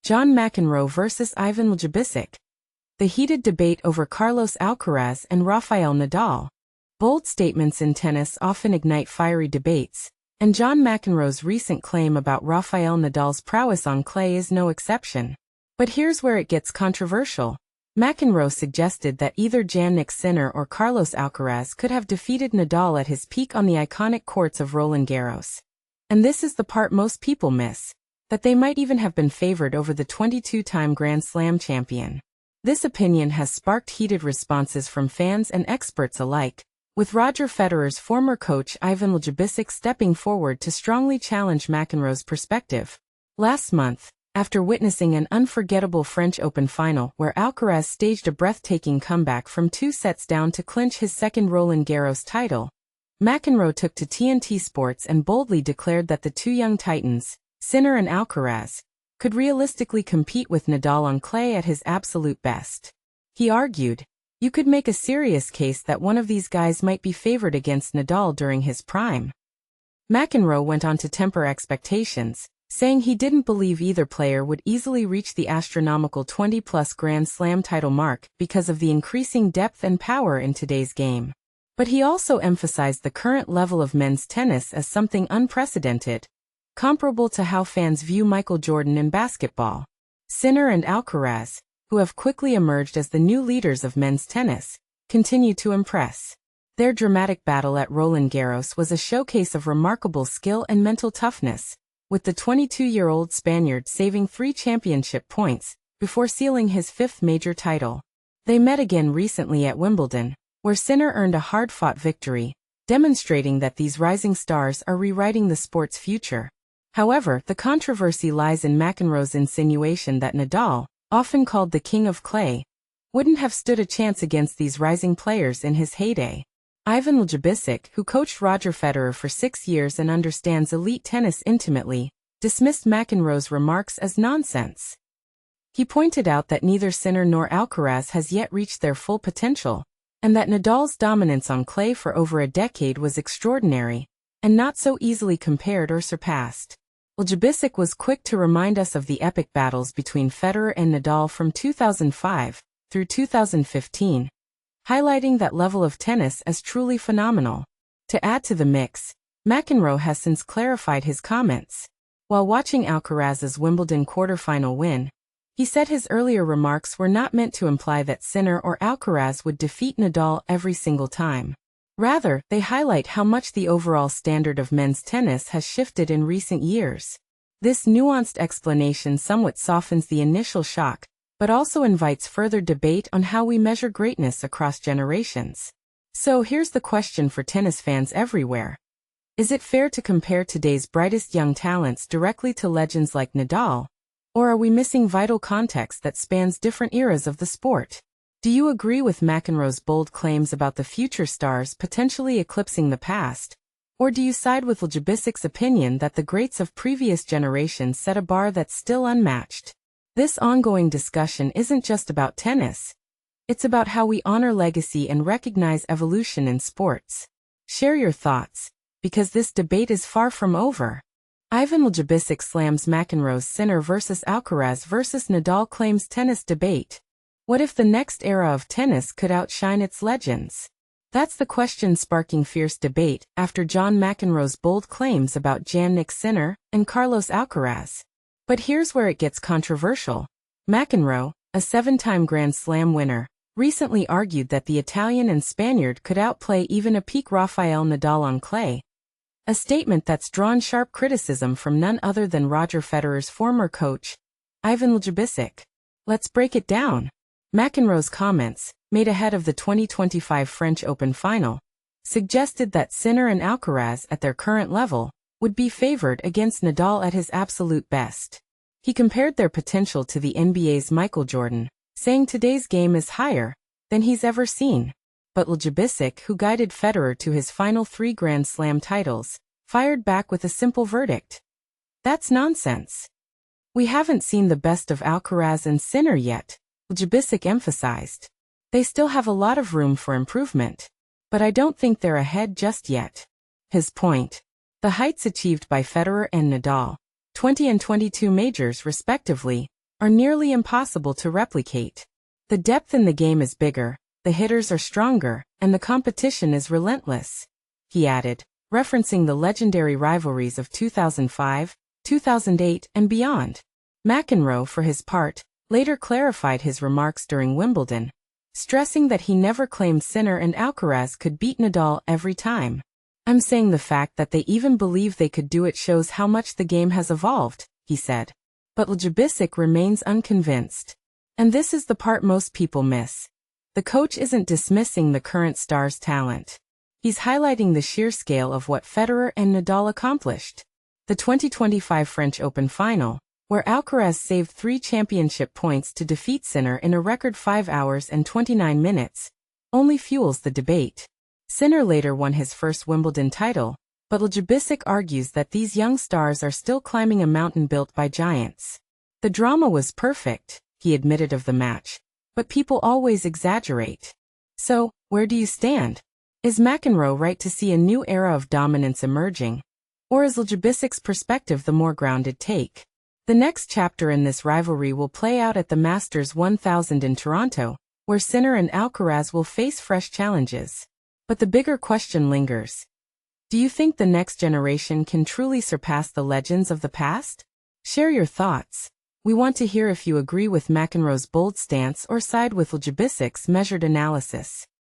John McEnroe versus Ivan Ljubicic. The heated debate over Carlos Alcaraz and Rafael Nadal. Bold statements in tennis often ignite fiery debates, and John McEnroe's recent claim about Rafael Nadal's prowess on clay is no exception. But here's where it gets controversial. McEnroe suggested that either Jannik Sinner or Carlos Alcaraz could have defeated Nadal at his peak on the iconic courts of Roland Garros. And this is the part most people miss, that they might even have been favored over the 22-time Grand Slam champion. This opinion has sparked heated responses from fans and experts alike, with Roger Federer's former coach Ivan Ljubicic stepping forward to strongly challenge McEnroe's perspective. Last month, after witnessing an unforgettable French Open final where Alcaraz staged a breathtaking comeback from 2 sets down to clinch his second Roland Garros title, McEnroe took to TNT Sports and boldly declared that the two young titans, Sinner and Alcaraz, could realistically compete with Nadal on clay at his absolute best. He argued, "You could make a serious case that one of these guys might be favored against Nadal during his prime." McEnroe went on to temper expectations, saying he didn't believe either player would easily reach the astronomical 20-plus Grand Slam title mark because of the increasing depth and power in today's game. But he also emphasized the current level of men's tennis as something unprecedented, comparable to how fans view Michael Jordan in basketball. Sinner and Alcaraz, who have quickly emerged as the new leaders of men's tennis, continue to impress. Their dramatic battle at Roland Garros was a showcase of remarkable skill and mental toughness, with the 22-year-old Spaniard saving 3 championship points before sealing his 5th major title. They met again recently at Wimbledon, where Sinner earned a hard-fought victory, demonstrating that these rising stars are rewriting the sport's future. However, the controversy lies in McEnroe's insinuation that Nadal, often called the king of clay, wouldn't have stood a chance against these rising players in his heyday. Ivan Ljubicic, who coached Roger Federer for 6 years and understands elite tennis intimately, dismissed McEnroe's remarks as nonsense. He pointed out that neither Sinner nor Alcaraz has yet reached their full potential, and that Nadal's dominance on clay for over a decade was extraordinary, and not so easily compared or surpassed. Ljubicic was quick to remind us of the epic battles between Federer and Nadal from 2005 through 2015, highlighting that level of tennis as truly phenomenal. To add to the mix, McEnroe has since clarified his comments. While watching Alcaraz's Wimbledon quarterfinal win, he said his earlier remarks were not meant to imply that Sinner or Alcaraz would defeat Nadal every single time. Rather, they highlight how much the overall standard of men's tennis has shifted in recent years. This nuanced explanation somewhat softens the initial shock, but also invites further debate on how we measure greatness across generations. So here's the question for tennis fans everywhere. Is it fair to compare today's brightest young talents directly to legends like Nadal? Or are we missing vital context that spans different eras of the sport? Do you agree with McEnroe's bold claims about the future stars potentially eclipsing the past? Or do you side with Ljubicic's opinion that the greats of previous generations set a bar that's still unmatched? This ongoing discussion isn't just about tennis. It's about how we honor legacy and recognize evolution in sports. Share your thoughts, because this debate is far from over. Ivan Ljubicic slams McEnroe's Sinner versus Alcaraz versus Nadal claims tennis debate. What if the next era of tennis could outshine its legends? That's the question sparking fierce debate after John McEnroe's bold claims about Jannik Sinner and Carlos Alcaraz. But here's where it gets controversial. McEnroe, a 7-time Grand Slam winner, recently argued that the Italian and Spaniard could outplay even a peak Rafael Nadal on clay. A statement that's drawn sharp criticism from none other than Roger Federer's former coach, Ivan Ljubicic. Let's break it down. McEnroe's comments, made ahead of the 2025 French Open final, suggested that Sinner and Alcaraz at their current level would be favored against Nadal at his absolute best. He compared their potential to the NBA's Michael Jordan, saying today's game is higher than he's ever seen. But Ljubicic, who guided Federer to his final 3 Grand Slam titles, fired back with a simple verdict. That's nonsense. We haven't seen the best of Alcaraz and Sinner yet, Ljubicic emphasized. They still have a lot of room for improvement, but I don't think they're ahead just yet. His point: the heights achieved by Federer and Nadal, 20 and 22 majors respectively, are nearly impossible to replicate. The depth in the game is bigger, the hitters are stronger, and the competition is relentless, he added, referencing the legendary rivalries of 2005, 2008, and beyond. McEnroe, for his part, later clarified his remarks during Wimbledon, stressing that he never claimed Sinner and Alcaraz could beat Nadal every time. "I'm saying the fact that they even believe they could do it shows how much the game has evolved," he said. But Ljubicic remains unconvinced. And this is the part most people miss. The coach isn't dismissing the current star's talent. He's highlighting the sheer scale of what Federer and Nadal accomplished. The 2025 French Open final, where Alcaraz saved 3 championship points to defeat Sinner in a record 5 hours and 29 minutes, only fuels the debate. Sinner later won his first Wimbledon title, but Ljubicic argues that these young stars are still climbing a mountain built by giants. "The drama was perfect," he admitted of the match, "but people always exaggerate." So, where do you stand? Is McEnroe right to see a new era of dominance emerging? Or is Ljubicic's perspective the more grounded take? The next chapter in this rivalry will play out at the Masters 1000 in Toronto, where Sinner and Alcaraz will face fresh challenges. But the bigger question lingers. Do you think the next generation can truly surpass the legends of the past? Share your thoughts. We want to hear if you agree with McEnroe's bold stance or side with Ljubicic's measured analysis.